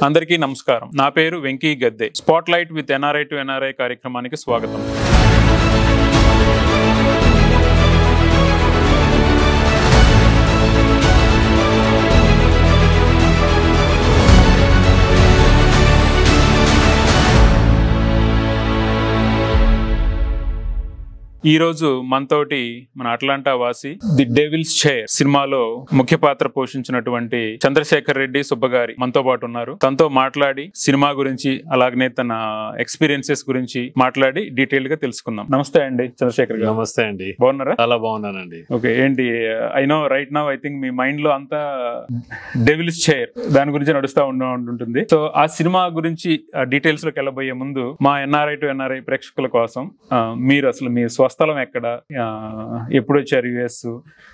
అందరికీ నమస్కారం. నా పేరు Venky Gadde. Spotlight with NRI to NRI కార్యక్రమానికి స్వాగతం. ఈ రోజు మనతోటి మన అట్లాంటా వాసి ది డెవిల్స్ చైర్ సినిమాలో ముఖ్య పాత్ర పోషించినటువంటి చంద్రశేఖర్ రెడ్డి సుబ్బగారి మనతో పాటు ఉన్నారు. తనతో మాట్లాడి సినిమా గురించి అలాగనే తన ఎక్స్పీరియన్సెస్ గురించి మాట్లాడి డీటెయిల్ గా తెలుసుకుందాం. నమస్తే అండి చంద్రశేఖర్ గారు. నమస్తే అండి. బాగున్నారా? చాలా బాగున్నానండి. ఓకే, ఏంటి I know right now I think me mind లో అంతా డెవిల్స్ చైర్ దాని గురించి నడుస్తూ ఉంటుంది. సో ఆ సినిమా గురించి డీటెయిల్స్ లోకి వెళ్ళబోయే ముందు మా ఎన్ఆర్ఐ టు ఎన్ఆర్ఐ ప్రేక్షకుల కోసం మీరు అసలు మీ స్వస్థలం ఎక్కడ, ఎప్పుడు వచ్చారు యుఎస్,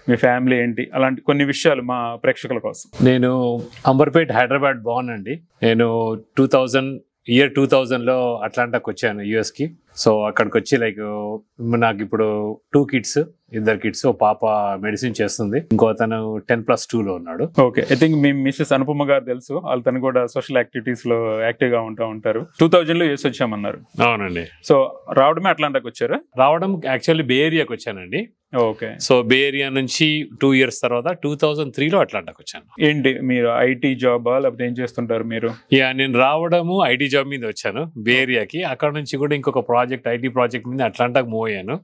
మీ ఫ్యామిలీ ఏంటి, అలాంటి కొన్ని విషయాలు మా ప్రేక్షకుల కోసం. నేను అంబర్పేట్ హైదరాబాద్ బాన్ అండి. నేను 2000లో అట్లాంటాకి వచ్చాను యుఎస్కి. సో అక్కడికి వచ్చి నాకు ఇప్పుడు 2 kids, 2 kids. ఓ పాప మెడిసిన్ చేస్తుంది, ఇంకో అతను 10+2లో ఉన్నాడు. ఓకే, ఐ థింక్ మీ మిస్సెస్ అనుపమ గారు తెలుసు, వాళ్ళు తను కూడా సోషల్ యాక్టివిటీస్ లో యాక్టివ్ గా ఉంటారు. 2000లో యూఎస్ వచ్చామన్నారు. అవునండి. సో రావడమే అట్లాంటాకి వచ్చారా? రావడం యాక్చువల్లీ బే ఏరియాకి వచ్చానండి. ఓకే, సో బే ఏరియా నుంచి 2 years తర్వాత 2003లో అట్లాంటాకి వచ్చాను. ఏంటి మీరు ఐటీ జాబా లేకపోతే ఏం చేస్తుంటారు మీరు? నేను రావడము ఐటీ జాబ్ మీద వచ్చాను బే ఏరియాకి. అక్కడ నుంచి కూడా ఇంకొక ఐటీ ప్రాజెక్ట్ మీద అట్లాంటాకి మూవ్ అయ్యాను.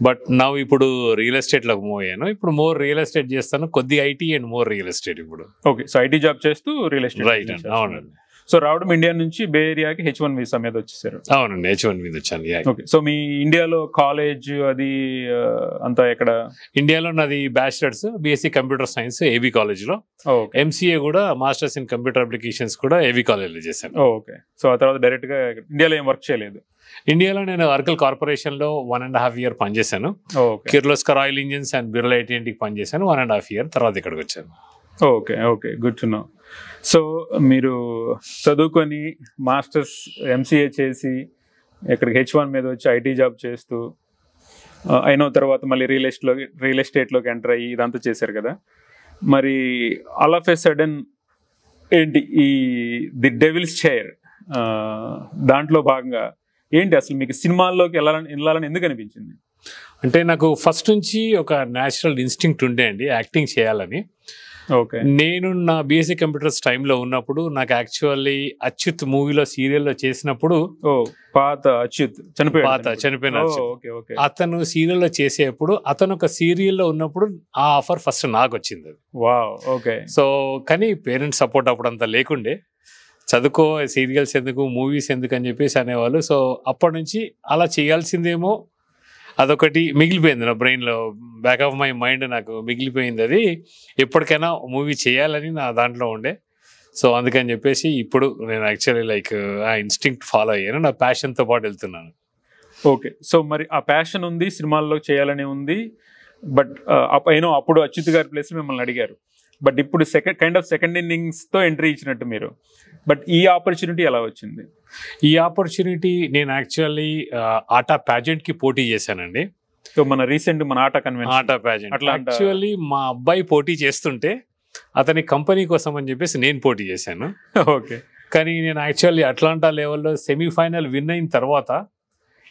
బట్ నా ఇప్పుడు రియల్ ఎస్టేట్ లోకి మూవ్ అయ్యాను. ఇప్పుడు మోర్ రియల్ ఎస్టేట్ చేస్తాను, కొద్ది IT and more real estate ఇప్పుడు. ఓకే, సో ఐటీ జాబ్ చేస్తూ రియల్ ఎస్టేట్. రైట్ అండి. అవునండి. సో రావడం ఇండియా నుంచి బే ఏరియాకి H1 వీసా మీద వచ్చేసారు. అవునండి, H1 మీద వచ్చాను. ఓకే, సో మీ ఇండియాలో కాలేజ్ అది అంతా ఎక్కడ? ఇండియాలో నాది bachelors BSc computer science AB college లో, ఎంసీఏ కూడా మాస్టర్స్ ఇన్ కంప్యూటర్ అప్లికేషన్స్ కూడా ఏబీ కాలేజ్ లో చేశాను. ఓకే, సో ఆ తర్వాత డైరెక్ట్ గా ఇండియాలో ఏం వర్క్ చేయలేదు? ఇండియాలో నేను అర్కల్ కార్పొరేషన్ లో 1.5 year పనిచేశాను. Kirloskar oil engines and Birla AT&Tకి పనిచేశాను 1.5 year. తర్వాత ఇక్కడికి వచ్చాను. Okay okay, good to know. So మీరు చదువుకొని మాస్టర్స్ ఎంసీఏ చేసి ఇక్కడికి H1 మీద వచ్చి ఐటీ జాబ్ చేస్తూ అయిన తర్వాత మళ్ళీ రియల్ ఎస్టేట్లోకి ఎంటర్ అయ్యి ఇదంతా చేశారు కదా. మరి ఆల్ ఆఫ్ ఎ సడన్ ఏంటి ఈ ది డెవిల్స్ చైర్ దాంట్లో భాగంగా ఏంటి అసలు మీకు సినిమాల్లోకి వెళ్ళాలని ఎందుకు అనిపించింది? అంటే నాకు ఫస్ట్ నుంచి ఒక న్యాచురల్ ఇన్స్టింక్ట్ ఉండే అండి యాక్టింగ్ చేయాలని. ఓకే, నేను నా బీఎస్సీ కంప్యూటర్స్ టైంలో ఉన్నప్పుడు నాకు యాక్చువల్లీ అచ్యుత్ మూవీలో సీరియల్లో చేసినప్పుడు పాత అచ్యుత్ చనిపోయిన అతను సీరియల్లో చేసేప్పుడు అతను ఒక సీరియల్లో ఉన్నప్పుడు ఆ ఆఫర్ ఫస్ట్ నాకు వచ్చింది అది. Wow, okay. సో కానీ పేరెంట్స్ సపోర్ట్ అప్పుడు అంతా లేకుండే, చదువుకో సీరియల్స్ ఎందుకు మూవీస్ ఎందుకు అని చెప్పేసి అనేవాళ్ళు. సో అప్పటి నుంచి అలా చేయాల్సిందేమో అదొకటి మిగిలిపోయింది నా బ్రెయిన్లో, బ్యాక్ ఆఫ్ మై మైండ్ నాకు మిగిలిపోయింది. అది ఎప్పటికైనా మూవీ చేయాలని నా దాంట్లో ఉండే. సో అందుకని చెప్పేసి ఇప్పుడు నేను యాక్చువల్లీ ఆ ఇన్స్టింక్ట్ ఫాలో అయ్యాను, నా ప్యాషన్తో పాటు వెళ్తున్నాను. ఓకే, సో మరి ఆ ప్యాషన్ ఉంది, సినిమాల్లో చేయాలని ఉంది. బట్ అప్పుడు అచ్యుత్ గారి ప్లేస్ మిమ్మల్ని అడిగారు. బట్ ఇప్పుడు సెకండ్ ఇన్నింగ్స్తో ఎంట్రీ ఇచ్చినట్టు మీరు. బట్ ఈ ఆపర్చునిటీ ఎలా వచ్చింది? ఈ ఆపర్చునిటీ నేను యాక్చువల్లీ ఆటా ప్యాజెంట్కి పోటీ చేశానండి. సో మన రీసెంట్ ఆటా ప్యాజెంట్ అట్లా యాక్చువల్లీ మా అబ్బాయి పోటీ చేస్తుంటే అతని కంపెనీ కోసం అని చెప్పేసి నేను పోటీ చేశాను. ఓకే, కానీ నేను యాక్చువల్లీ అట్లాంటా లెవెల్లో సెమీఫైనల్ విన్ అయిన తర్వాత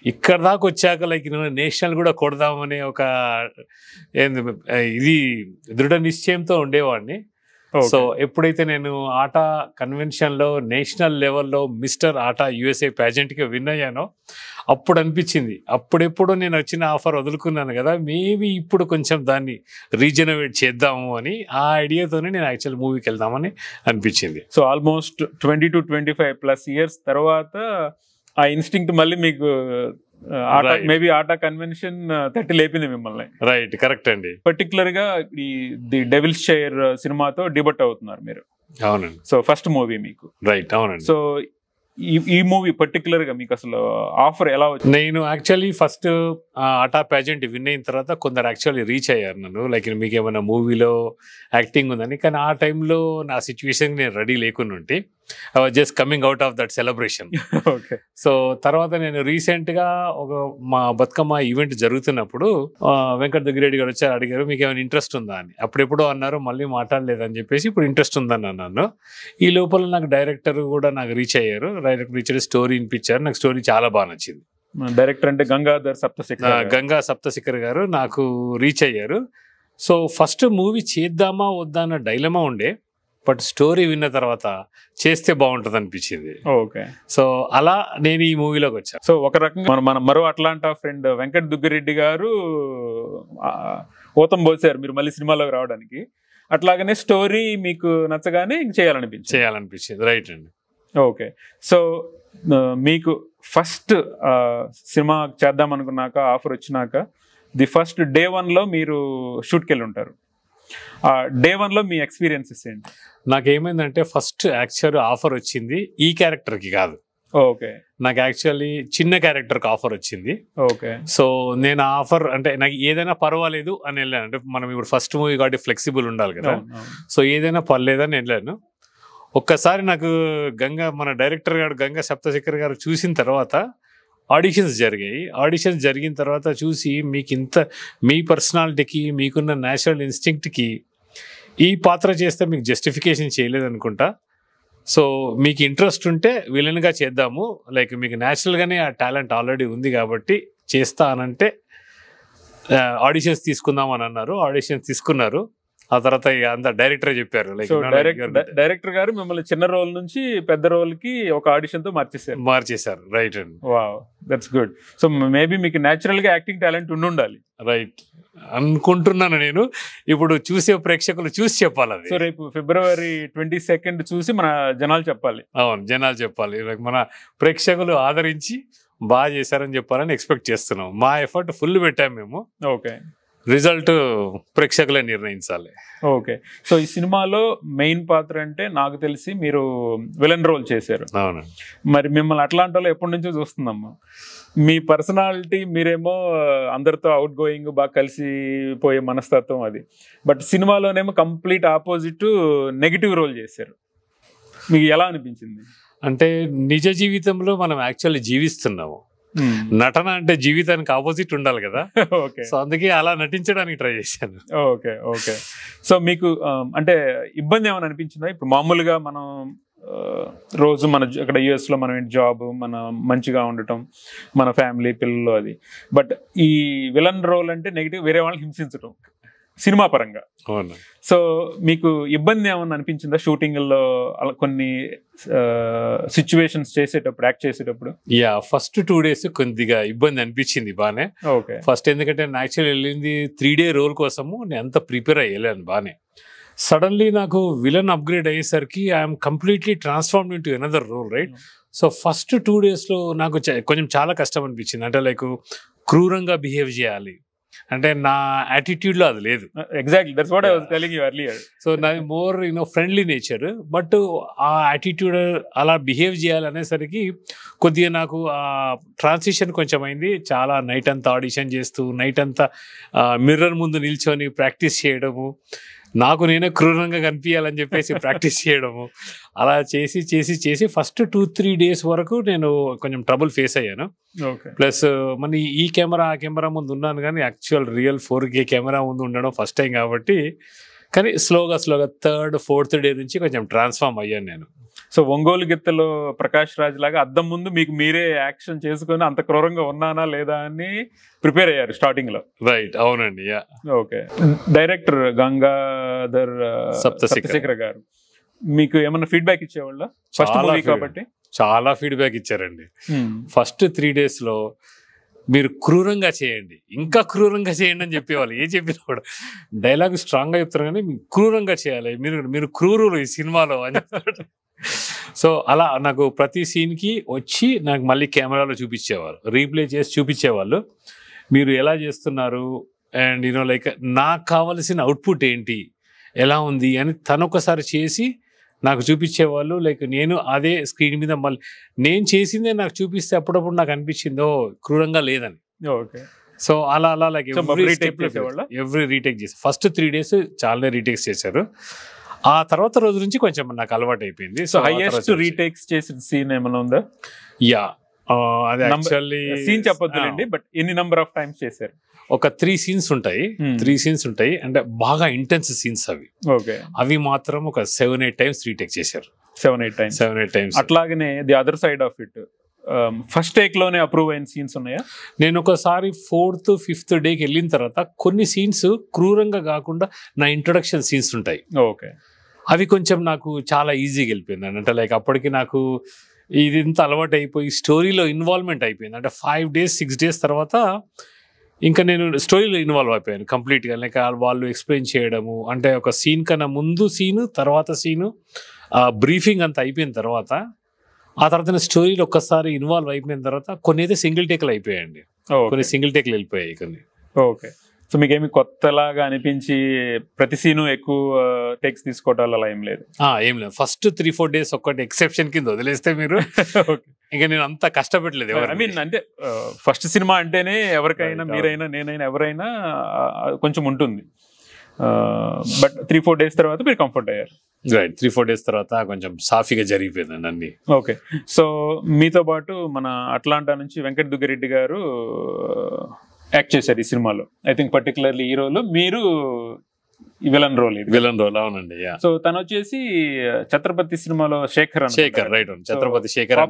ఇక్కడ దాకా వచ్చాక నేషనల్ కూడా కొడదామనే ఒక ఇది దృఢ నిశ్చయంతో ఉండేవాడిని. సో ఎప్పుడైతే నేను ఆటా కన్వెన్షన్లో నేషనల్ లెవెల్లో మిస్టర్ ఆటా యుఎస్ఏ ప్యాజెంట్కి విన్ అయ్యానో అప్పుడు అనిపించింది, అప్పుడెప్పుడు నేను వచ్చిన ఆఫర్ వదులుకున్నాను కదా, మేబీ ఇప్పుడు కొంచెం దాన్ని రీజనరేట్ చేద్దాము అని ఆ ఐడియాతోనే నేను యాక్చువల్ మూవీకి వెళ్దామని అనిపించింది. సో ఆల్మోస్ట్ 20 to 25+ years తర్వాత ఆ ఇన్స్టింక్ట్ మళ్ళీ మీకు మేబీ ఆటా కన్వెన్షన్ తట్టి లేపింది మిమ్మల్ని. రైట్, కరెక్ట్ అండి. పర్టికులర్ గా ఈ ది డెవిల్స్ చైర్ సినిమాతో డిబట్ అవుతున్నారు మీరు. అవునండి. సో ఫస్ట్ మూవీ మీకు. రైట్, అవునండి. సో ఈ మూవీ పర్టికులర్ గా మీకు అసలు ఆఫర్ ఎలా వచ్చింది? నేను యాక్చువల్లీ ఫస్ట్ ఆటా ప్యాజెంట్ విన్ అయిన తర్వాత కొందరు యాక్చువల్లీ రీచ్ అయ్యారు నన్ను, మీకు ఏమైనా మూవీలో యాక్టింగ్ ఉందని. కానీ ఆ టైంలో నా సిచ్యువేషన్ నేను రెడీ లేకుండా ఉంటే I was just coming out of that celebration. Okay. So తర్వాత నేను రీసెంట్గా మా బతుకమ్మ ఈవెంట్ జరుగుతున్నప్పుడు వెంకట దుగ్గిరెడ్డి గారు వచ్చారు, అడిగారు మీకు ఏమైనా ఇంట్రెస్ట్ ఉందా అని. అప్పుడెప్పుడో అన్నారు, మళ్ళీ మాట్లాడలేదని చెప్పేసి ఇప్పుడు ఇంట్రెస్ట్ ఉందని అన్నాను. ఈ లోపల నాకు డైరెక్టర్ కూడా నాకు రీచ్ అయ్యారు. డైరెక్టర్ రీచ్ అయ్యి స్టోరీ వినిపించారు. నాకు స్టోరీ చాలా బాగా నచ్చింది. డైరెక్టర్ అంటే గంగా సప్తశిఖర్ గారు నాకు రీచ్ అయ్యారు. సో ఫస్ట్ మూవీ చేద్దామా వద్దా అన్న డైలమా ఉండే, బట్ స్టోరీ విన్న తర్వాత చేస్తే బాగుంటుంది అనిపించింది. ఓకే. సో అలా నేను ఈ మూవీలోకి వచ్చాను. సో ఒక రకంగా మన మరో అట్లాంటా ఫ్రెండ్ వెంకట దుగ్గిరెడ్డి గారు ఊతం పోసారు మీరు మళ్ళీ సినిమాలోకి రావడానికి. అట్లాగనే స్టోరీ మీకు నచ్చగానే చేయాలనిపించింది. రైట్ అండి. ఓకే. సో మీకు ఫస్ట్ సినిమా చేద్దాం అనుకున్నాక, ఆఫర్ వచ్చినాక ది ఫస్ట్ డే 1లో మీరు షూట్కి వెళ్ళి ఉంటారు. డే 1లో మీ ఎక్స్పీరియన్సెస్ ఏంటి? నాకేమైందంటే ఫస్ట్ యాక్చువల్ ఆఫర్ వచ్చింది ఈ క్యారెక్టర్కి కాదు. ఓకే. నాకు యాక్చువల్లీ చిన్న క్యారెక్టర్కి ఆఫర్ వచ్చింది. ఓకే. సో నేను ఆఫర్ అంటే నాకు ఏదైనా పర్వాలేదు అని వెళ్ళాను. అంటే మనం ఇప్పుడు ఫస్ట్ మూవీ కాబట్టి ఫ్లెక్సిబుల్ ఉండాలి కదా. సో ఏదైనా పర్లేదని వెళ్ళాను. ఒక్కసారి నాకు మన డైరెక్టర్ గారు గంగా సప్తశేఖర్ గారు చూసిన తర్వాత ఆడిషన్స్ జరిగాయి. ఆడిషన్స్ జరిగిన తర్వాత చూసి మీకు మీ పర్సనాలిటీకి మీకున్న న్యాచురల్ ఇన్స్టింక్ట్కి ఈ పాత్ర చేస్తే మీకు జస్టిఫికేషన్ చేయలేదనుకుంటా. సో మీకు ఇంట్రెస్ట్ ఉంటే విలన్గా చేద్దాము, లైక్ మీకు న్యాచురల్గానే ఆ టాలెంట్ ఆల్రెడీ ఉంది కాబట్టి చేస్తా అనంటే ఆడిషన్స్ తీసుకుందాం అని అన్నారు. ఆడిషన్స్ తీసుకున్నారు. ఆ తర్వాత అంత డైరెక్టర్ చెప్పారు, లైక్ డైరెక్టర్ గారు మిమ్మల్ని చిన్న రోల్ నుంచి పెద్ద రోల్ కి ఒక ఆడిషన్ తో మార్చేశారు. రైట్ అండి. Wow, that's good. So maybe మీకు న్యాచురల్ గా యాక్టింగ్ టాలెంట్ ఉండాలి. రైట్ అనుకుంటున్నాను నేను. ఇప్పుడు చూసే ప్రేక్షకులు చూసి చెప్పాలి అది. సో రేపు February 22 చూసి మన జనాలు చెప్పాలి. అవును, జనాలు చెప్పాలి. మన ప్రేక్షకులు ఆదరించి బాగా చేశారని చెప్పాలని ఎక్స్పెక్ట్ చేస్తున్నాం. మా ఎఫర్ట్ ఫుల్ పెట్టాము మేము. ఓకే. రిజల్ట్ ప్రేక్షకులే నిర్ణయించాలి. ఓకే. సో ఈ సినిమాలో మెయిన్ పాత్ర అంటే నాకు తెలిసి మీరు విలన్ రోల్ చేశారు. అవును. మరి మిమ్మల్ని అట్లాంటి వాళ్ళు ఎప్పటి నుంచో చూస్తుందమ్మా. మీ పర్సనాలిటీ మీరేమో అందరితో అవుట్ గోయింగ్ బాగా కలిసిపోయే మనస్తత్వం అది. బట్ సినిమాలోనేమో కంప్లీట్ ఆపోజిట్ నెగిటివ్ రోల్ చేశారు. మీకు ఎలా అనిపించింది? అంటే నిజ జీవితంలో మనం యాక్చువల్లీ జీవిస్తున్నాము. నటన అంటే జీవితానికి ఆపోజిట్ ఉండాలి కదా. ఓకే. సో అందుకే అలా నటించడానికి ట్రై చేశాను. ఓకే. ఓకే. సో మీకు అంటే ఇబ్బంది ఏమైనా అనిపించిందా? ఇప్పుడు మామూలుగా మనం రోజు మన అక్కడ US లో మనం జాబ్, మన మంచిగా ఉండటం, మన ఫ్యామిలీ, పిల్లలు అది. బట్ ఈ విలన్ రోల్ అంటే నెగిటివ్, వేరే వాళ్ళని హింసించడం సినిమా పరంగా. అవును. సో మీకు ఇబ్బంది ఏమన్నా అనిపించిందా షూటింగ్లో అలా కొన్ని సిచ్యువేషన్స్ చేసేటప్పుడు, యాక్ట్ చేసేటప్పుడు? ఫస్ట్ 2 days కొద్దిగా ఇబ్బంది అనిపించింది బానే. ఓకే. ఫస్ట్ ఎందుకంటే నేను యాక్చువల్లీ వెళ్ళింది 3 day రోల్ కోసము. నేను అంత ప్రిపేర్ అయ్యి వెళ్ళాను బానే. సడన్లీ నాకు విలన్ అప్గ్రేడ్ అయ్యేసరికి I'm completely transformed into another role, right? So first 2 daysలో నాకు కొంచెం చాలా కష్టం అనిపించింది. అంటే లైక్ క్రూరంగా బిహేవ్ చేయాలి అంటే నా యాటిట్యూడ్లో అది లేదు. Exactly, that's what I was telling you earlier. So నాది మోర్ ఫ్రెండ్లీ నేచర్. బట్ ఆ యాటిట్యూడ్ అలా బిహేవ్ చేయాలనేసరికి కొద్దిగా నాకు ఆ ట్రాన్సిషన్ కొంచెం అయింది. చాలా నైట్ అంతా ఆడిషన్ చేస్తూ, నైట్ అంతా మిర్రర్ ముందు నిల్చొని ప్రాక్టీస్ చేయడము, నాకు నేనే క్రూరంగా కనిపించాలని చెప్పేసి ప్రాక్టీస్ చేయడము, అలా చేసి చేసి చేసి ఫస్ట్ 2-3 days వరకు నేను కొంచెం ట్రబుల్ ఫేస్ అయ్యాను. ప్లస్ మన ఈ కెమెరా ఆ కెమెరా ముందు ఉన్నాను, కానీ యాక్చువల్ రియల్ 4K కెమెరా ముందు ఉండడం ఫస్ట్ టైం కాబట్టి. కానీ స్లోగా 3rd, 4th day నుంచి కొంచెం ట్రాన్స్ఫార్మ్ అయ్యాను నేను. సో ఒంగోలు గిత్తలో ప్రకాష్ రాజ్ లాగా అద్దం ముందు మీకు మీరే యాక్షన్ చేసుకుని అంత క్రూరంగా ఉన్నానా లేదా అని ప్రిపేర్ అయ్యారు స్టార్టింగ్ లో. రైట్, అవునండి. ఓకే. డైరెక్టర్ గంగాధర్ సప్తశేఖర్ గారు మీకు ఏమన్నా ఫీడ్బ్యాక్ ఇచ్చేవాళ్ళ? ఫస్ట్ మూవీ కాబట్టి చాలా ఫీడ్బ్యాక్ ఇచ్చారండి. ఫస్ట్ 3 daysలో మీరు క్రూరంగా చేయండి, ఇంకా క్రూరంగా చేయండి అని చెప్పేవాళ్ళు. ఏం చెప్పినా కూడా డైలాగ్ స్ట్రాంగ్గా చెప్తారు, కానీ క్రూరంగా చేయాలి, మీరు క్రూరులు ఈ సినిమాలో అని చెప్తారు. సో అలా నాకు ప్రతి సీన్కి వచ్చి నాకు మళ్ళీ కెమెరాలో చూపించేవారు, రీప్లే చేసి చూపించేవాళ్ళు, మీరు ఎలా చేస్తున్నారు అండ్ లైక్ నాకు కావాల్సిన అవుట్పుట్ ఏంటి, ఎలా ఉంది అని తనొకసారి చేసి నాకు చూపించేవాళ్ళు. లైక్ నేను అదే స్క్రీన్ మీద మళ్ళీ నేను చేసిందే నాకు చూపిస్తే అప్పుడప్పుడు నాకు అనిపించిందో క్రూరంగా లేదని. ఓకే. సో అలా లైక్ ఎవ్రీ రీటేక్ చేసి ఫస్ట్ 3 days చాలానే రీటేక్స్ చేశారు. ఆ తర్వాత రోజు నుంచి కొంచెం నాకు అలవాటు అయిపోయింది. సో హైయెస్ట్ రీటేక్స్ చేసిన సీన్ ఏమైనా ఉందా? యా, అది యాక్చువల్లీ సీన్ చెప్పొద్దులేండి, బట్ ఎన్ని నంబర్ ఆఫ్ టైమ్స్ చేశారు? ఒక 3 సీన్స్ ఉంటాయి. 3 సీన్స్ ఉంటాయి అంటే బాగా ఇంటెన్స్ సీన్స్ అవి. ఓకే, అవి మాత్రం ఒక 7-8 టైమ్స్ రీటేక్ చేశారు. 7-8 టైమ్స్. అట్లాగనే the other side of it first take లోనే అప్రూవ్ అయిన సీన్స్ ఉన్నాయా? నేను ఒకసారి 4th 5th డేకి వెళ్ళిన తర్వాత కొన్ని సీన్స్ క్రూరంగా కాకుండా నా ఇంట్రొడక్షన్ సీన్స్ ఉంటాయి. ఓకే, అవి కొంచెం నాకు చాలా ఈజీగా వెళ్ళిపోయింది. అంటే లైక్ అప్పటికి నాకు ఇది ఇంత అలవాటు అయిపోయి స్టోరీలో ఇన్వాల్వ్మెంట్ అయిపోయింది. అంటే 5 days 6 days తర్వాత ఇంకా నేను స్టోరీలో ఇన్వాల్వ్ అయిపోయాను కంప్లీట్గా. లైక్ వాళ్ళు ఎక్స్ప్లెయిన్ చేయడము, అంటే ఒక సీన్ కన్నా ముందు సీను తర్వాత సీను బ్రీఫింగ్ అంతా అయిపోయిన తర్వాత ఆ తర్వాత స్టోరీలో ఒక్కసారి ఇన్వాల్వ్ అయిపోయిన తర్వాత కొన్ని అయితే సింగిల్ టేక్లు అయిపోయాయండి, కొన్ని సింగిల్ టేక్లు వెళ్ళిపోయాయి కొన్ని. ఓకే, సో మీకేమి కొత్తలాగా అనిపించి ప్రతి సీను ఎక్కువ టేక్స్ తీసుకోవటాలు అలా ఏం లేదు? ఏం లేదు. ఫస్ట్ 3-4 days ఒక్కటి ఎక్సెప్షన్ కింద వదిలేస్తే మీరు ఇంకా నేను అంత కష్టపెట్టలేదు. ఐ మీన్ అంటే ఫస్ట్ సినిమా అంటేనే ఎవరికైనా, మీరైనా నేనైనా ఎవరైనా కొంచెం ఉంటుంది. బట్ 3-4 days తర్వాత మీరు కంఫర్ట్ అయ్యారు. రైట్, 3-4 days తర్వాత కొంచెం సాఫీగా జరిగిపోయిందండి అన్ని. ఓకే, సో మీతో పాటు మన అట్లాంటా నుంచి వెంకట దుగ్గిరెడ్డి గారు యాక్ట్ చేశారు ఈ సినిమాలో. ఐ థింక్ పర్టికులర్లీ ఈ రోల్ మీరు విలన్ రోల్. అవునండి. సో తను వచ్చేసి ఛత్రపతి సినిమాలో Shekhar, right, Chatrapathi Shekhar,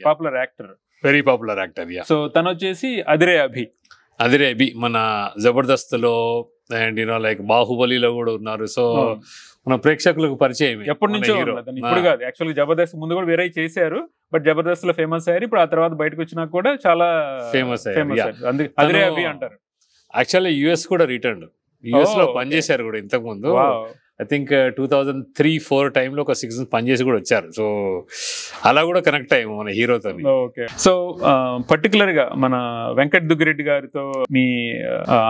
popular actor, very popular actor. So తను వచ్చేసి అదిరే అభి మన జబర్దస్త్ లో అండ్ లైక్ బాహుబలిలో కూడా ఉన్నారు. సో మన ప్రేక్షకులకు పరిచయం ఎప్పటి నుంచో, ఇప్పుడు కాదు యాక్చువల్గా, జబర్దస్త్ ముందు కూడా వేరే చేశారు, బట్ జబర్దస్త్ లో ఫేమస్ అయ్యారు. ఇప్పుడు ఆ తర్వాత బయటకు వచ్చినా కూడా చాలా ఫేమస్ అదిరే అభి అంటారు. యాక్చువల్లీ యుఎస్ కూడా రిటర్న్, యుఎస్ లో పనిచేశారు కూడా ఇంతకు ముందు. ఐ థింక్ 2003-4 టైంలో ఒక 6 months పనిచేసి కూడా వచ్చారు. సో అలా కూడా కనెక్ట్ అయ్యాము మన హీరోతో. ఓకే, సో పర్టికులర్ గా మన వెంకట దుగ్గిరెడ్డి గారితో మీ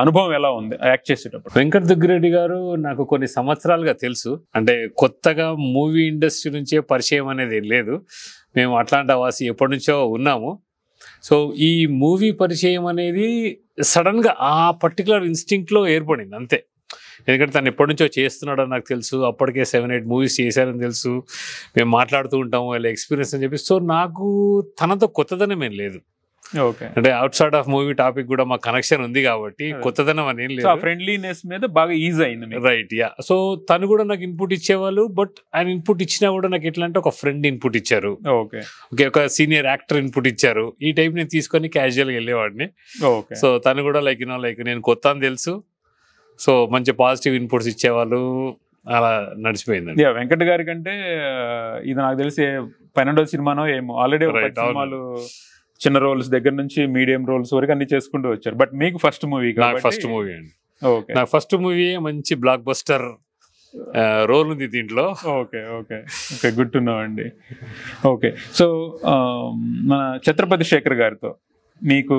అనుభవం ఎలా ఉంది యాక్ట్ చేసేటప్పుడు? వెంకట దుగ్గిరెడ్డి గారు నాకు కొన్ని సంవత్సరాలుగా తెలుసు. అంటే కొత్తగా మూవీ ఇండస్ట్రీ నుంచే పరిచయం అనేది లేదు. మేము అట్లాంటా వాసి ఎప్పటి నుంచో ఉన్నాము. సో ఈ మూవీ పరిచయం అనేది సడన్ గా ఆ పర్టికులర్ ఇన్స్టింక్ట్ లో ఏర్పడింది అంతే. ఎందుకంటే తను ఎప్పటి నుంచో చేస్తున్నాడని నాకు తెలుసు. అప్పటికే 7-8 movies చేశారని తెలుసు. మేము మాట్లాడుతూ ఉంటాము వాళ్ళ ఎక్స్పీరియన్స్ అని చెప్పి. సో నాకు తనతో కొత్తదనం ఏం లేదు. అంటే out side of movie topic కూడా మా కనెక్షన్ ఉంది కాబట్టి కొత్తదనం అనేది లేదు. ఫ్రెండ్లీనెస్ మీద బాగా ఈజీ అయింది. Right, yeah. సో తను కూడా నాకు ఇన్పుట్ ఇచ్చేవాళ్ళు. బట్ ఆయన ఇన్పుట్ ఇచ్చినా కూడా నాకు ఎట్లా అంటే ఒక ఫ్రెండ్ ఇన్పుట్ ఇచ్చారు, ఓకే, ఒక సీనియర్ యాక్టర్ ఇన్పుట్ ఇచ్చారు. ఈ టైప్ నేను తీసుకొని క్యాజువల్గా వెళ్ళేవాడిని. సో తను కూడా లైక్ నేను కొత్త అని తెలుసు. సో మంచి పాజిటివ్ ఇన్పుట్స్ ఇచ్చేవాళ్ళు. అలా నడిచిపోయిందండి. వెంకట్ గారి కంటే ఇది నాకు తెలిసి 12వ సినిమానో ఏమో, ఆల్రెడీ సినిమాలు చిన్న రోల్స్ దగ్గర నుంచి మీడియం రోల్స్ వరకు అన్ని చేసుకుంటూ వచ్చారు. బట్ మీకు ఫస్ట్ మూవీ? ఫస్ట్ మూవీ అండి. నా ఫస్ట్ మూవీ మంచి బ్లాక్ బస్టర్ రోల్ ఉంది దీంట్లో. ఓకే, గుడ్ టు నో అండి. ఓకే, సో మన ఛత్రపతి శేఖర్ గారితో మీకు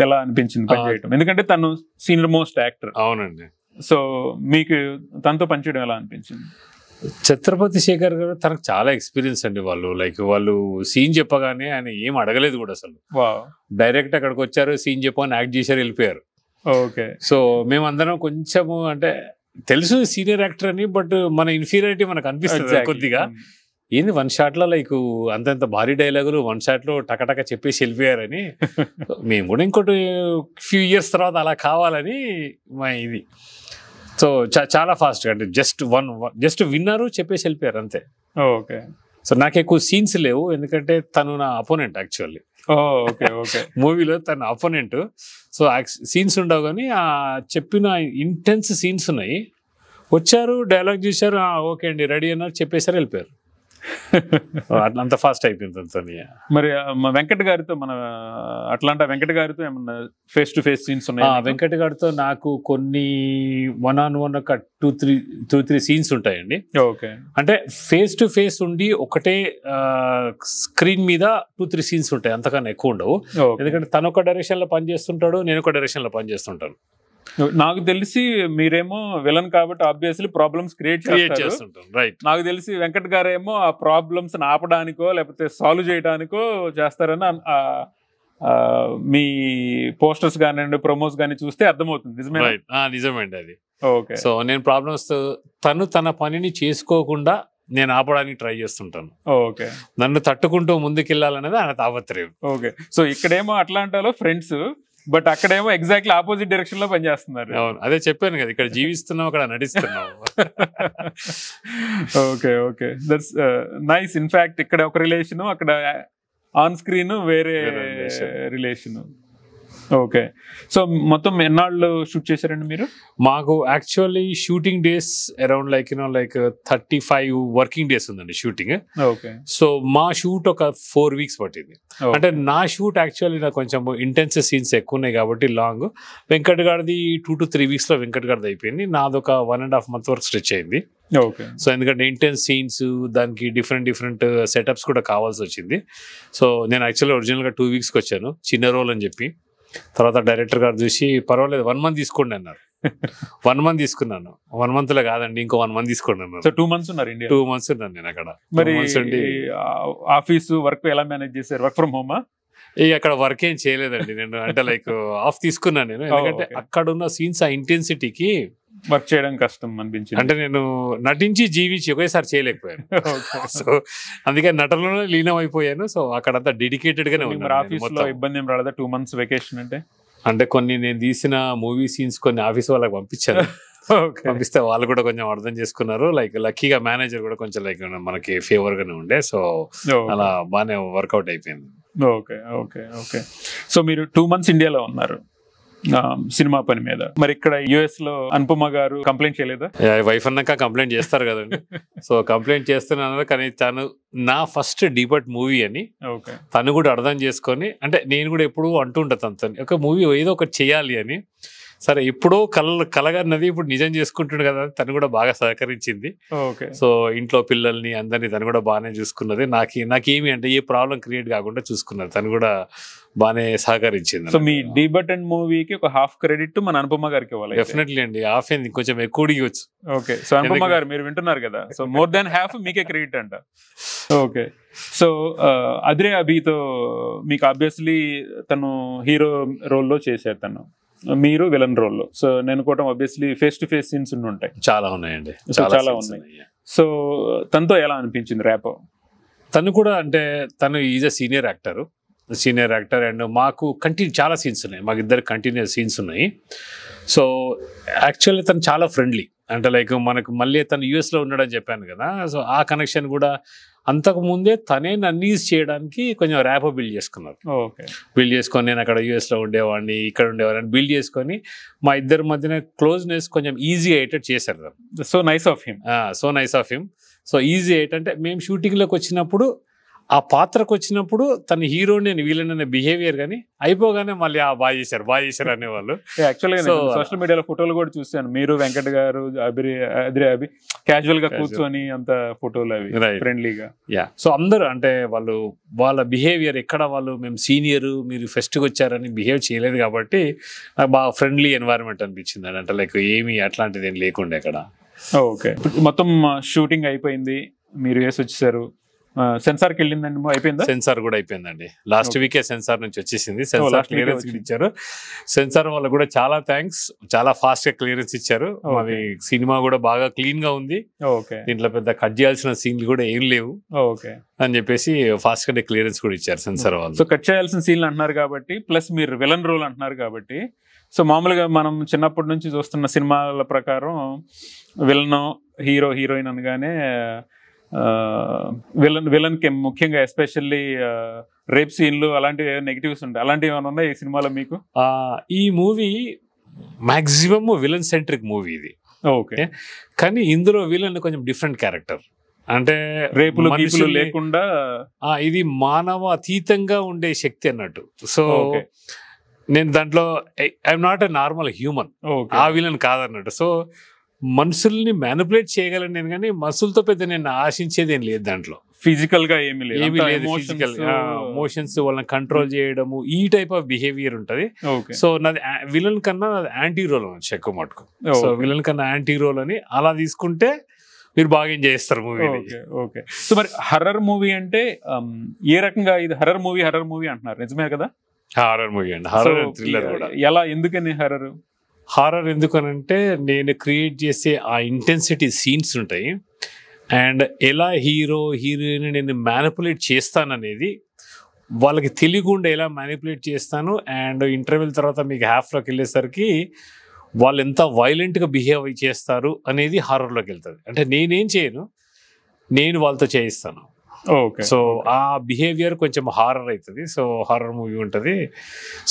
ఎలా అనిపించింది పనిచేయటం? ఎందుకంటే తను సీనియర్ మోస్ట్ యాక్టర్. అవునండి. సో మీకు తనతో పనిచేయడం ఎలా అనిపించింది? ఛత్రపతి శేఖర్ గారు తనకు చాలా ఎక్స్పీరియన్స్ అండి. వాళ్ళు సీన్ చెప్పగానే ఆయన ఏం అడగలేదు కూడా అసలు. డైరెక్ట్ అక్కడికి వచ్చారు, సీన్ చెప్పని యాక్ట్ చేశారు, వెళ్ళిపోయారు. ఓకే, సో మేమందరం కొంచెము అంటే తెలుసు సీనియర్ యాక్టర్ అని, బట్ మన ఇన్ఫీరియారిటీ మనకు అనిపిస్తుంది కొద్దిగా. ఏంది 1 shot లో లైక్ అంతంత భారీ డైలాగులు 1 shot లో టకటక చెప్పేసి వెళ్ళిపోయారని మేము కూడా ఇంకోటి ఫ్యూ ఇయర్స్ తర్వాత అలా కావాలని మా ఇది. సో చాలా ఫాస్ట్గా అంటే జస్ట్ విన్నారు, చెప్పేసి వెళ్ళిపోయారు అంతే. ఓకే, సో నాకు ఎక్కువ సీన్స్ లేవు ఎందుకంటే తను నా అపోనెంట్ యాక్చువల్లీ. మూవీలో తన అపోనెంట్. సో సీన్స్ ఉండవు కానీ ఆ చెప్పిన ఇంటెన్స్ సీన్స్ ఉన్నాయి. వచ్చారు, డైలాగ్ చూశారు, ఓకే అండి రెడీ అన్నారు, చెప్పేసారు, వెళ్ళిపోయారు. అంత ఫాస్ట్ అయిపోయింది. మరి వెంకట్ గారితో మన అట్లాంటా వెంకట్ గారితో ఏమన్నా ఫేస్ టు ఫేస్ సీన్స్ ఉన్నాయి? వెంకట్ గారితో నాకు కొన్ని 1-on-1 ఒక 2-3 సీన్స్ ఉంటాయండి. ఓకే, అంటే ఫేస్ టు ఫేస్ ఉండి ఒకటే స్క్రీన్ మీద 2-3 సీన్స్ ఉంటాయి, అంతకన్నా ఎక్కువ ఉండవు. ఎందుకంటే తను ఒక డైరెక్షన్ లో పనిచేస్తుంటాడు, నేను ఒక డైరెక్షన్ లో పనిచేస్తుంటాను. నాకు తెలిసి మీరేమో విలన్ కాబట్టి ఆబ్వియస్లీ ప్రాబ్లమ్స్ క్రియేట్ చేస్తుంటారు. రైట్. నాకు తెలిసి వెంకట్ గారేమో ఆ ప్రాబ్లమ్స్ ఆపడానికో లేకపోతే సాల్వ్ చేయడానికో చేస్తారని మీ పోస్టర్స్ కానివ్వండి, ప్రమోస్ కానీ చూస్తే అర్థమవుతుంది. నిజమేండి అది. ఓకే సో నేను ప్రాబ్లమ్స్ తను తన పనిని చేసుకోకుండా నేను ఆపడానికి ట్రై చేస్తుంటాను. ఓకే నన్ను తట్టుకుంటూ ముందుకెళ్ళాలనేది ఆయన తాపత్రయం. ఓకే సో ఇక్కడేమో అట్లాంటాలో ఫ్రెండ్స్, బట్ అక్కడేమో ఎగ్జాక్ట్లీ ఆపోజిట్ డైరెక్షన్ లో పనిచేస్తున్నారు. అవును, అదే చెప్పాను కదా, ఇక్కడ జీవిస్తున్నావు, అక్కడ నడుస్తున్నావు. Okay okay that's nice. In fact ఇక్కడ ఒక రిలేషన్, అక్కడ ఆన్ స్క్రీన్ వేరే రిలేషన్. ఓకే సో మొత్తం ఎన్నాళ్ళు షూట్ చేశారండి మీరు? మాకు actually shooting days around like 35 working days ఉందండి షూటింగ్. ఓకే సో మా షూట్ ఒక 4 weeks పట్టింది. అంటే నా షూట్ యాక్చువల్లీ నాకు కొంచెం ఇంటెన్స్ సీన్స్ ఎక్కువ ఉన్నాయి కాబట్టి లాంగ్. వెంకట్ గారిది 2 to 3 weeks లో వెంకట్ గారిది అయిపోయింది. నాదొక 1.5 month వరకు స్ట్రెచ్ అయింది. ఓకే సో ఎందుకంటే ఇంటెన్స్ సీన్స్, దానికి డిఫరెంట్ సెటప్స్ కూడా కావాల్సి వచ్చింది. సో నేను యాక్చువల్లీ ఒరిజినల్గా 2 weeks వచ్చాను, చిన్న రోల్ అని చెప్పి. తర్వాత డైరెక్టర్ గారు చూసి పర్వాలేదు 1 month తీసుకోండి అన్నారు. 1 month తీసుకున్నాను. 1 month లో కాదండి, ఇంకో 1 month తీసుకోండి అన్నారు. సో 2 months ఉన్నారు ఇండియా? 2 months ఉన్నాను నేను అక్కడ. మరి ఆఫీసు వర్క్ ఎలా మేనేజ్ చేశారు? వర్క్ ఫ్రమ్ హోమా? ఇక అక్కడ వర్క్ ఏం చేయలేదండి నేను, అంటే ఆఫ్ తీసుకున్నాను నేను. ఎందుకంటే అక్కడ ఉన్న సీన్స్ ఆ ఇంటెన్సిటీకి వర్క్ చేయడం కష్టం అనిపించింది. అంటే నేను నటించి జీవించి ఒకేసారి చేయలేకపోయాను. సో అందుకే నటనలోనే లీనం అయిపోయాను. సో అక్కడంతా డెడికేటెడ్ గానే ఉన్నాను. ఆఫీస్ లో ఇబ్బంది ఏం రాలేదా 2 months వెకేషన్ అంటే? అంటే కొన్ని నేను తీసిన మూవీ సీన్స్ కొన్ని ఆఫీస్ వాళ్ళకి పంపించాను. పంపిస్తే వాళ్ళు కూడా కొంచెం అర్థం చేసుకున్నారు. లక్కీగా మేనేజర్ కూడా కొంచెం మనకి ఫేవర్ గానే ఉండే. సో అలా బాగానే వర్కౌట్ అయిపోయింది. ఓకే ఓకే ఓకే సో మీరు 2 months ఇండియాలో ఉన్నారు సినిమా పని మీద. మరి ఇక్కడ యుఎస్ లో అనుపమ గారు కంప్లైంట్ చేయలేదా? వైఫ్ అన్నాక కంప్లైంట్ చేస్తారు కదండి. సో కంప్లైంట్ చేస్తున్నాను, కానీ తను నా ఫస్ట్ డీబట్ మూవీ అని తను కూడా అర్థం చేసుకొని, అంటే నేను కూడా ఎప్పుడూ అంటుంటా తనతో ఒక మూవీ ఏదో ఒకటి చేయాలి అని. సరే ఎప్పుడో కలగన్నది ఇప్పుడు నిజం చేసుకుంటుండే కదా, తను కూడా బాగా సహకరించింది. సో ఇంట్లో పిల్లల్ని అందరినీ తను కూడా బాగానే చూసుకున్నది. నాకేమి అంటే ఏ ప్రాబ్లం క్రియేట్ కాకుండా చూసుకున్నది. తను కూడా బాగానే సహకరించింది. సో మీ డీబట్ అండ్ మూవీకి ఒక హాఫ్ క్రెడిట్ మన అనుపమ గారికి ఇవ్వాలి. డెఫినెట్లీ అండి, హాఫ్ ఏంది కొంచెం ఎక్కువ ఇవ్వచ్చు. ఓకే సో అనుపమ గారు మీరు వింటున్నారు కదా, సో మోర్ దాన్ హాఫ్ మీకే క్రెడిట్ అంట. ఓకే సో అద్రే అభితో మీకు ఆబ్వియస్లీ తను హీరో రోల్లో చేశారు, తను మీరు విలన్ రోల్లో. సో నేను కూడా obviously face to face scenes ఉంటాయి, చాలా ఉన్నాయండి, చాలా ఉన్నాయి. సో తనతో ఎలా అనిపించింది ర్యాపో? తను కూడా అంటే తను is a senior actor and మాకు చాలా సీన్స్ ఉన్నాయి, మాకు ఇద్దరు కంటిన్యూస్ సీన్స్ ఉన్నాయి. సో యాక్చువల్లీ తను చాలా ఫ్రెండ్లీ, అంటే మనకు మళ్ళీ తను యూఎస్లో ఉన్నాడని చెప్పాను కదా. సో ఆ కనెక్షన్ కూడా అంతకుముందే తనే నన్ను యూజ్ చేయడానికి కొంచెం ర్యాపో బిల్డ్ చేసుకున్నారు. బిల్డ్ చేసుకొని నేను అక్కడ యూఎస్లో ఉండేవాడిని, ఇక్కడ ఉండేవాడిని బిల్డ్ చేసుకొని మా ఇద్దరి మధ్యన క్లోజ్నెస్ కొంచెం ఈజీ అయ్యేటట్టు చేశారు. So nice of him. So easy అయ్యేటంటే మేము షూటింగ్లోకి వచ్చినప్పుడు, ఆ పాత్రకు వచ్చినప్పుడు తన హీరో నేను వీళ్ళని బిహేవియర్ కానీ అయిపోగానే మళ్ళీ బాగా చేశారు అనేవాళ్ళు. యాక్చువల్గా సోషల్ మీడియాలో ఫోటోలు కూడా చూసాను, మీరు వెంకట్ గారు అద్రే అభి క్యాజువల్ గా కూర్చొని అంత ఫోటోలు అవి ఫ్రెండ్లీగా. సో అందరూ అంటే వాళ్ళ బిహేవియర్ ఎక్కడ మేము సీనియర్ మీరు ఫెస్ట్కి వచ్చారని బిహేవ్ చేయలేదు కాబట్టి నాకు బాగా ఫ్రెండ్లీ ఎన్వైరన్మెంట్ అనిపించింది. అంటే ఏమి అట్లాంటిది ఏం లేకుండే అక్కడ. ఓకే మొత్తం షూటింగ్ అయిపోయింది, మీరు వేసి వచ్చేసారు. సెన్సార్కి వెళ్ళిందండి, అయిపోయిందా? సెన్సార్ కూడా అయిపోయిందండి, లాస్ట్ వీకే సెన్సార్ నుంచి వచ్చేసింది. సెన్సార్ క్లియరెన్స్ ఇచ్చారు. సెన్సార్ వాళ్ళు కూడా చాలా థ్యాంక్స్, చాలా ఫాస్ట్ గా క్లియరెన్స్ ఇచ్చారు. మరి సినిమా కూడా బాగా క్లీన్ గా ఉంది, దీంట్లో పెద్ద కట్ చేయాల్సిన సీన్లు కూడా ఏం లేవు అని చెప్పేసి ఫాస్ట్ గా క్లియరెన్స్ కూడా ఇచ్చారు సెన్సార్ వాళ్ళు. సో కట్ చేయాల్సిన సీన్లు అంటున్నారు కాబట్టి, ప్లస్ మీరు విలన్ రోల్ అంటున్నారు కాబట్టి, సో మామూలుగా మనం చిన్నప్పటి నుంచి చూస్తున్న సినిమాల ప్రకారం విలన్ హీరో హీరోయిన్ అనగానే విలన్ కి ముఖ్యంగా ఎస్పెషల్లీ రేప్ సీన్లు అలాంటివి నెగిటివ్స్ ఉంటాయి, అలాంటివి ఏమైనా ఉన్నాయి ఈ సినిమాలో మీకు? ఈ movie maximum villain centric movie ఇది. ఓకే, కానీ ఇందులో విలన్ కొంచెం డిఫరెంట్ క్యారెక్టర్, అంటే రేపులు లేకుండా ఇది మానవ అతీతంగా ఉండే శక్తి అన్నట్టు. సో నేను దాంట్లో I'm not a normal human, ఆ విలన్ కాదన్నట్టు. సో మనుషుల్ని మ్యానిపులేట్ చేయగలను నేను, కానీ మనుషులతో పెద్ద నేను ఆశించేది ఏం లేదు దాంట్లో. ఫిజికల్ గా ఏమీ లేదు, ఫిజికల్ ఎమోషన్స్ వాళ్ళని కంట్రోల్ చేయడము ఈ టైప్ ఆఫ్ బిహేవియర్ ఉంటది. సో నాది విలన్ కన్నా నాది యాంటీ రోల్ అనొచ్చు ఎక్కువ మటుకు. సో విలన్ కన్నా యాంటీ రోల్ అని అలా తీసుకుంటే మీరు బాగా ఎంజాయ్ చేస్తారు మూవీ. ఓకే, సో మరి హర్రర్ మూవీ అంటే ఏ రకంగా? ఇది హర్రర్ మూవీ అంటున్నారు, నిజమే కదా? హారర్ మూవీ అండి, హారర్ థ్రిల్లర్ కూడా. ఎలా, ఎందుకని హర్రర్? హారర్ ఎందుకనంటే నేను క్రియేట్ చేసే ఆ ఇంటెన్సిటీ సీన్స్ ఉంటాయి, అండ్ ఎలా హీరో హీరోయిన్ నేను మ్యానిపులేట్ చేస్తాననేది వాళ్ళకి తెలియకుండా ఎలా మ్యానిపులేట్ చేస్తాను. అండ్ ఇంటర్వ్యూల తర్వాత మీకు హాఫ్లోకి వెళ్ళేసరికి వాళ్ళు ఎంత వైలెంట్గా బిహేవ్ చేస్తారు అనేది హారర్లోకి వెళ్తుంది. అంటే నేనేం చేయను, నేను వాళ్ళతో చేయిస్తాను. ఓకే. సో ఆ బిహేవియర్ కొంచెం హారర్ అవుతుంది. సో హారర్ మూవీ ఉంటుంది.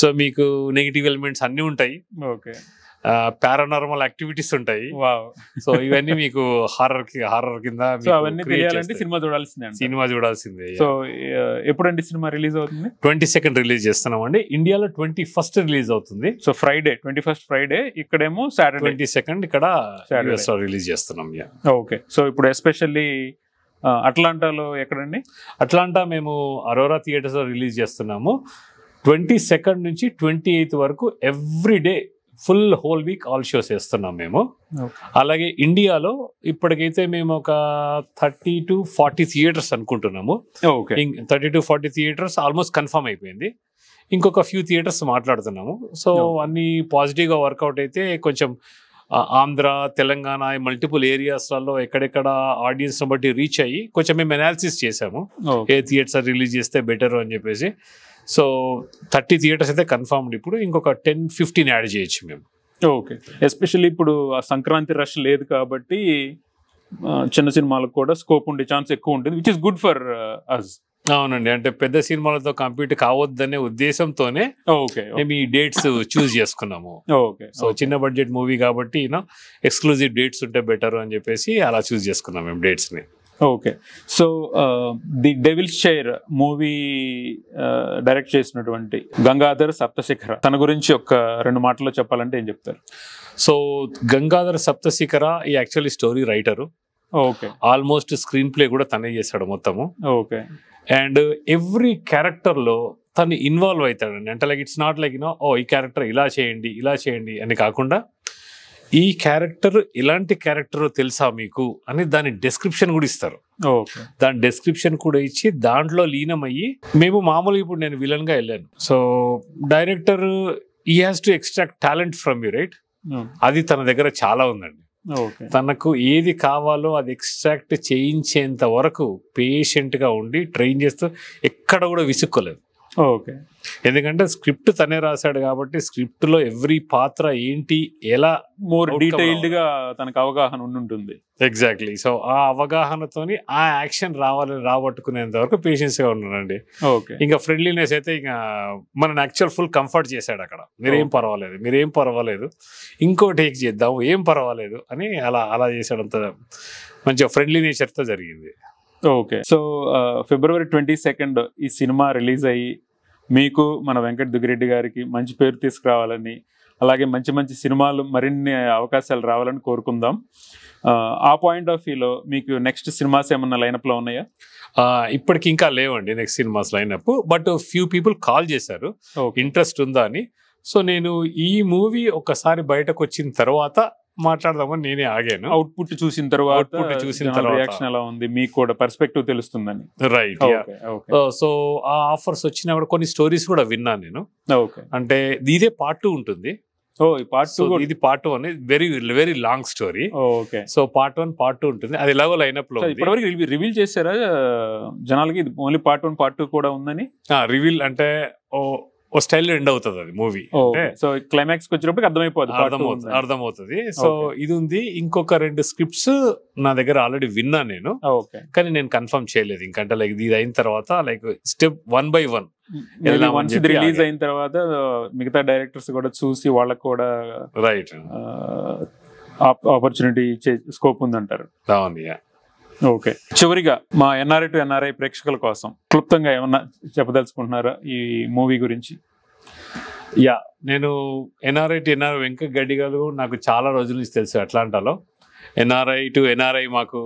సో మీకు నెగిటివ్ ఎలిమెంట్స్ అన్నీ ఉంటాయి, ఓకే, పారానార్మల్ యాక్టివిటీస్ ఉంటాయి. వావ్. సో ఇవన్నీ మీకు హారర్ కింద సో అవన్నీ తెలియాలంటే సినిమా చూడాల్సిందే. సినిమా చూడాల్సిందే. సో ఎప్పుడండి సినిమా రిలీజ్ అవుతుంది? 22nd రిలీజ్ చేస్తున్నామండి. ఇండియాలో 21st రిలీజ్ అవుతుంది. సో ఫ్రైడే 21st ఫ్రైడే, ఇక్కడేమో సాటర్డే 22nd ఇక్కడ US లో రిలీజ్ చేస్తున్నాం. ఓకే. సో ఇప్పుడు ఎస్పెషల్లీ అట్లాంటాలో ఎక్కడండి? అట్లాంటా మేము అరోరా థియేటర్స్ లో రిలీజ్ చేస్తున్నాము. 22nd నుంచి 28th వరకు every day full whole week all shows వేస్తున్నాం మేము. అలాగే ఇండియాలో ఇప్పటికైతే మేము ఒక 30 to 40 థియేటర్స్ అనుకుంటున్నాము. 30 to 40 థియేటర్స్ ఆల్మోస్ట్ కన్ఫర్మ్ అయిపోయింది. ఇంకొక ఫ్యూ థియేటర్స్ మాట్లాడుతున్నాము. సో అన్ని పాజిటివ్గా వర్కౌట్ అయితే కొంచెం ఆంధ్ర, తెలంగాణ, మల్టిపుల్ ఏరియాస్లలో ఎక్కడెక్కడ ఆడియన్స్ బట్టి రీచ్ అయ్యి కొంచెం మేము అనాలిసిస్ చేసాము, ఏ థియేటర్స్ రిలీజ్ చేస్తే బెటర్ అని చెప్పేసి. సో 30 థియేటర్స్ అయితే కన్ఫర్మ్డ్. ఇప్పుడు ఇంకొక 10-15 యాడ్ చేయొచ్చు మేము. ఓకే. ఎస్పెషల్లీ ఇప్పుడు ఆ సంక్రాంతి రష్ లేదు కాబట్టి చిన్న సినిమాలకు కూడా స్కోప్ ఉండే ఛాన్స్ ఎక్కువ ఉంటుంది, which is good for us. అవునండి, అంటే పెద్ద సినిమాలతో కంపీట్ కావద్దనే ఉద్దేశంతోనే మేము ఈ డేట్స్ చూస్ చేసుకున్నాము. సో చిన్న బడ్జెట్ మూవీ కాబట్టి ఎక్స్క్లూజివ్ డేట్స్ ఉంటే బెటర్ అని చెప్పేసి అలా చూస్ చేసుకున్నాం మేము డేట్స్ ని. Okay. So the devil's chair movie direct చేసినటువంటి గంగాధర్ సప్తశిఖర, తన గురించి ఒక 2 మాటల్లో చెప్పాలంటే ఏం చెప్తారు? సో గంగాధర్ సప్తశిఖర ఈ actually story writer. Okay. Almost screen play కూడా తనే చేస్తాడు మొత్తము. ఓకే. అండ్ ఎవ్రీ క్యారెక్టర్ లో తను ఇన్వాల్వ్ అవుతాడండి. అంటే లైక్ ఇట్స్ నాట్ లైక్ ఈ క్యారెక్టర్ ఇలా చేయండి అని కాకుండా, ఈ క్యారెక్టర్ ఇలాంటి క్యారెక్టర్ తెలుసా మీకు అని దాని డెస్క్రిప్షన్ కూడా ఇస్తారు. దాని డెస్క్రిప్షన్ కూడా ఇచ్చి దాంట్లో లీనమయ్యి, మేము మామూలుగా ఇప్పుడు నేను విలన్ గా వెళ్ళాను. So director he has to extract talent from you, right? అది తన దగ్గర చాలా ఉందండి. తనకు ఏది కావాలో అది ఎక్స్ట్రాక్ట్ చేయించేంత వరకు పేషెంట్ గా ఉండి ట్రైన్ చేస్తూ ఎక్కడ కూడా విసుక్కోలేదు. ఓకే. ఎందుకంటే స్క్రిప్ట్ తనే రాశాడు కాబట్టి స్క్రిప్ట్ లో ఎవ్రీ పాత్ర ఏంటి, ఎలా మోర్ డీటెయిల్డ్ గా తనకు అవగాహన ఉంటుంది. ఎగ్జాక్ట్లీ. సో ఆ అవగాహనతోని ఆ యాక్షన్ రాబట్టుకునేంత వరకు పేషెన్స్ గా ఉన్నాడండి. ఇంకా ఫ్రెండ్లీనెస్ అయితే ఇంకా మనని యాక్చువల్ ఫుల్ కంఫర్ట్ చేశాడు అక్కడ. మీరేం పర్వాలేదు, ఇంకో టేక్ చేద్దాం, ఏం పర్వాలేదు అని అలా చేశాడంత మంచిగా ఫ్రెండ్లీ నేచర్ తో జరిగింది. ఓకే. సో February 22nd ఈ సినిమా రిలీజ్ అయ్యి మీకు మన వెంకట్ దుగ్గిరెడ్డి గారికి మంచి పేరు తీసుకురావాలని, అలాగే మంచి మంచి సినిమాలు మరిన్ని అవకాశాలు రావాలని కోరుకుందాం. ఆ పాయింట్ ఆఫ్ వ్యూలో మీకు నెక్స్ట్ సినిమాస్ ఏమన్నా లైనప్లో ఉన్నాయా? ఇప్పటికి ఇంకా లేవండి next cinemas lineup, but few people call చేశారు ఇంట్రెస్ట్ ఉందా అని. సో నేను ఈ మూవీ ఒకసారి బయటకు వచ్చిన తర్వాత మాట్లాడదామని నేనే ఆగాను. అవుట్పుట్ చూసిన తర్వాత రియాక్షన్ ఎలా ఉంది, మీకు కూడా పర్స్పెక్టివ్ తెలుస్తుందని. రైట్. సో ఆ ఆఫర్స్ వచ్చినా కూడా కొన్ని స్టోరీస్ కూడా విన్నాను నేను. అంటే ఇదే part 2 ఉంటుంది. ఇది part 2 అనేది very long story. So part 1 part 2 ఉంటుంది. అది ఎలాగో లైనప్ లో ఇప్పటివరకు రివీల్ చేశారా జనాలకి? ఓన్లీ part 1 part 2 కూడా ఉందని రివీల్ అంటే ఓ స్టైల్లో ఎండ్ అవుతుంది అది మూవీ. సో క్లైమాక్స్ వచ్చినప్పుడు అర్థమవుతుంది. సో ఇది ఉంది. ఇంకొక 2 స్క్రిప్ట్స్ నా దగ్గర ఆల్రెడీ విన్నా నేను, కానీ నేను కన్ఫర్మ్ చేయలేదు. ఇంకంటే లైక్ ఇది అయిన తర్వాత లైక్ స్టెప్ 1 by 1 రిలీజ్ అయిన తర్వాత మిగతా డైరెక్టర్స్ కూడా చూసి వాళ్ళకి కూడా రైట్ ఆపర్చునిటీ స్కోప్ ఉందంటారు. అవును. ఓకే. చివరిగా మా NRI to NRI ప్రేక్షకుల కోసం క్లుప్తంగా ఏమన్నా చెప్పదలుచుకుంటున్నారా ఈ మూవీ గురించి? నేను NRI to NRI వెంకట్ గడ్డి గారు నాకు చాలా రోజుల నుంచి తెలుసు అట్లాంటాలో. NRI to NRI మాకు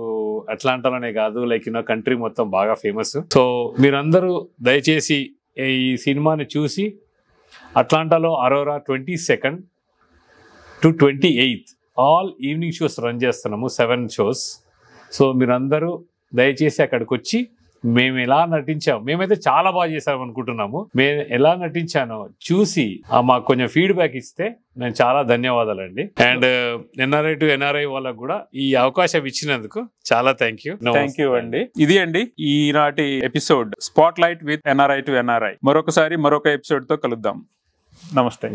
అట్లాంటాలోనే కాదు, లైక్ కంట్రీ మొత్తం బాగా ఫేమస్. సో మీరందరూ దయచేసి ఈ సినిమాని చూసి అట్లాంటాలో Aurora 22nd to 28th all evening shows run చేస్తున్నాము, 7 షోస్. సో మీరందరూ దయచేసి అక్కడికి వచ్చి మేము ఎలా నటించాము, మేమైతే చాలా బాగా చేసాం అనుకుంటున్నాము. మేము ఎలా నటించానో చూసి మాకు కొంచెం ఫీడ్బ్యాక్ ఇస్తే నేను చాలా ధన్యవాదాలండి. అండ్ NRI to NRI వాళ్ళకు కూడా ఈ అవకాశం ఇచ్చినందుకు చాలా థ్యాంక్ యూ అండి. ఇది అండి ఈనాటి episode spot light with NRI to NRI. మరొక ఎపిసోడ్ తో కలుద్దాం. నమస్తే.